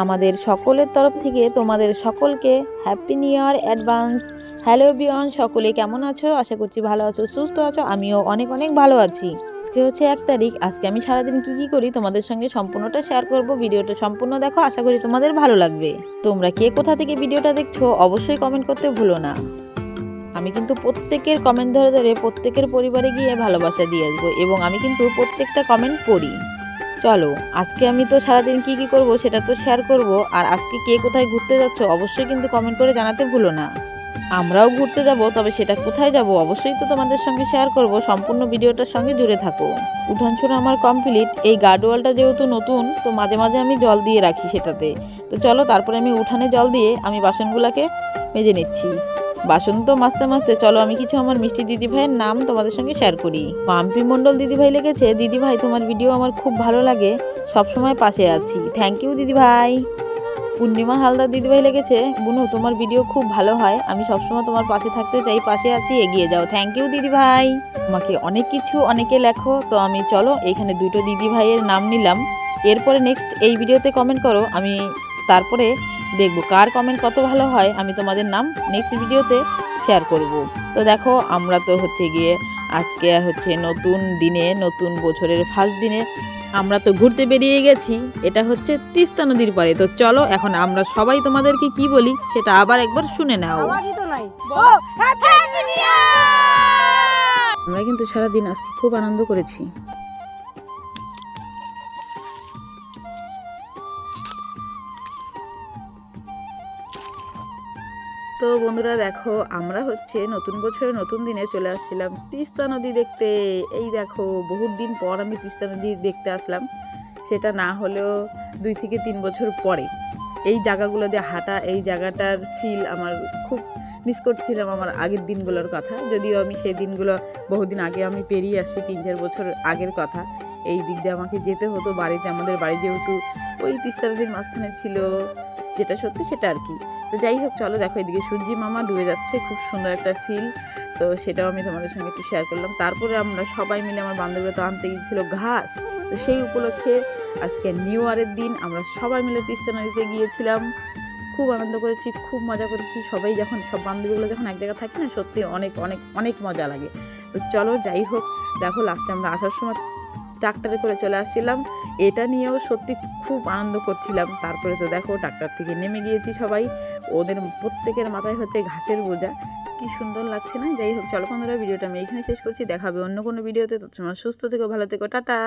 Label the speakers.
Speaker 1: আমাদের সকলের তরফ থেকে তোমাদের সকলকে happy new year advance. Hello everyone, সকলে কেমন আছো? আশা করছি ভালো আছো, সুস্থ আছো। আমিও অনেক অনেক ভালো আছি। আজকে হচ্ছে 1 তারিখ। আজকে আমি সারাদিন কি করি তোমাদের সঙ্গে সম্পূর্ণটা শেয়ার করব। ভিডিওটা সম্পূর্ণ দেখো, আশা করি তোমাদের ভালো লাগবে। তোমরা কে কোথা থেকে ভিডিওটা দেখছো অবশ্যই কমেন্ট করতে ভুলো না। আমি কিন্তু প্রত্যেকের কমেন্ট ধরে ধরে প্রত্যেকের পরিবারে গিয়ে ভালোবাসা দিয়ে আসবো এবং আমি কিন্তু প্রত্যেকটা কমেন্ট পড়ি। চলো, আজকে আমি তো সারাদিন কি করব সেটা তো শেয়ার করব। আর আজকে কে কোথায় ঘুরতে যাচ্ছ অবশ্যই কিন্তু কমেন্ট করে জানাতে ভুলো না। আমরাও ঘুরতে যাব, তবে সেটা কোথায় যাব অবশ্যই তো তোমাদের সঙ্গে শেয়ার করব। সম্পূর্ণ ভিডিওটার সঙ্গে জুড়ে থাকো। উঠান ছোড়া আমার কমপ্লিট। এই গার্ডওয়ালটা যেহেতু নতুন, তো মাঝে মাঝে আমি জল দিয়ে রাখি সেটাতে। তো চলো, তারপরে আমি উঠানে জল দিয়ে আমি বাসনগুলোকে মেজে নিচ্ছি। বাসন তো মাজতে মাজতে চলো আমি কিছু আমার মিষ্টি দিদিভাইয়ের নাম তোমাদের সঙ্গে শেয়ার করি। মাম্পি মণ্ডল দিদিভাই লিখেছে, দিদিভাই তোমার ভিডিও আমার খুব ভালো লাগে, সবসময় পাশে আছি। থ্যাংক ইউ দিদিভাই। পূর্ণিমা হালদার দিদিভাই লিখেছে, বুনু তোমার ভিডিও খুব ভালো হয়, আমি সবসময় তোমার পাশে থাকতে চাই, পাশে আছি, এগিয়ে যাও। থ্যাংক ইউ দিদিভাই। আমাকে অনেক কিছু অনেকে লেখো, তো আমি চলো এখানে 2টো দিদিভাইয়ের নাম নিলাম। এরপরে নেক্সট এই ভিডিওতে কমেন্ট করো, আমি তারপরে দেখবো কার কমেন্ট কত ভালো হয়, আমি তোমাদের নাম নেক্সট ভিডিওতে শেয়ার করব। তো দেখো, আমরা তো হচ্ছে গিয়ে আজকে হচ্ছে নতুন দিনে, নতুন বছরের ফার্স্ট দিনে আমরা তো ঘুরতে বেরিয়ে গেছি। এটা হচ্ছে তিস্তা নদীর পাড়ে। তো চলো এখন আমরা সবাই তোমাদেরকে কি বলি সেটা আবার একবার শুনে নাও। আমরা কিন্তু সারাদিন আজকে খুব আনন্দ করেছি। তো বন্ধুরা দেখো, আমরা হচ্ছে নতুন বছরে নতুন দিনে চলে আসছিলাম তিস্তা নদী দেখতে। এই দেখো, বহুত দিন পর আমি তিস্তা নদী দেখতে আসলাম। সেটা না হলেও 2 থেকে 3 বছর পরে। এই জায়গাগুলো দিয়ে হাঁটা, এই জায়গাটার ফিল আমার খুব মিস করছিলাম, আমার আগের দিনগুলোর কথা। যদিও আমি সেই দিনগুলো বহুদিন আগে আমি পেরিয়ে আসছি, 3-4 বছর আগের কথা। এই দিক দিয়ে আমাকে যেতে হতো বাড়িতে। আমাদের বাড়ি যেহেতু ওই তিস্তা নদীর মাঝখানে ছিল, যেটা সত্যি সেটা আর কি। তো যাই হোক, চলো দেখো এদিকে সূর্যি মামা ডুবে যাচ্ছে, খুব সুন্দর একটা ফিল। তো সেটাও আমি তোমাদের সঙ্গে একটু শেয়ার করলাম। তারপরে আমরা সবাই মিলে, আমার বান্ধবীরা তো আনতে গিয়েছিল ঘাস, তো সেই উপলক্ষে আজকে নিউ ইয়ারের দিন আমরা সবাই মিলে তিস্তা নদীতে গিয়েছিলাম। খুব আনন্দ করেছি, খুব মজা করেছি। সবাই যখন, সব বান্ধবীগুলো যখন এক জায়গায় থাকি না, সত্যি অনেক অনেক অনেক মজা লাগে। তো চলো যাই হোক, দেখো লাস্টে আমরা আসার সময় ট্রাক্টরে করে চলে আসছিলাম। এটা নিয়েও সত্যি খুব আনন্দ করছিলাম। তারপরে তো দেখো ট্রাক্টর থেকে নেমে গিয়েছি সবাই, ওদের প্রত্যেকের মাথায় হচ্ছে ঘাসের বোঝা। কি সুন্দর লাগছে না? যাই হোক, চলো বন্ধুরা, ভিডিওটা আমি এইখানে শেষ করছি। দেখা হবে অন্য কোনো ভিডিওতে। ততক্ষণ সুস্থ থেকো, ভালো থেকো, টাটা।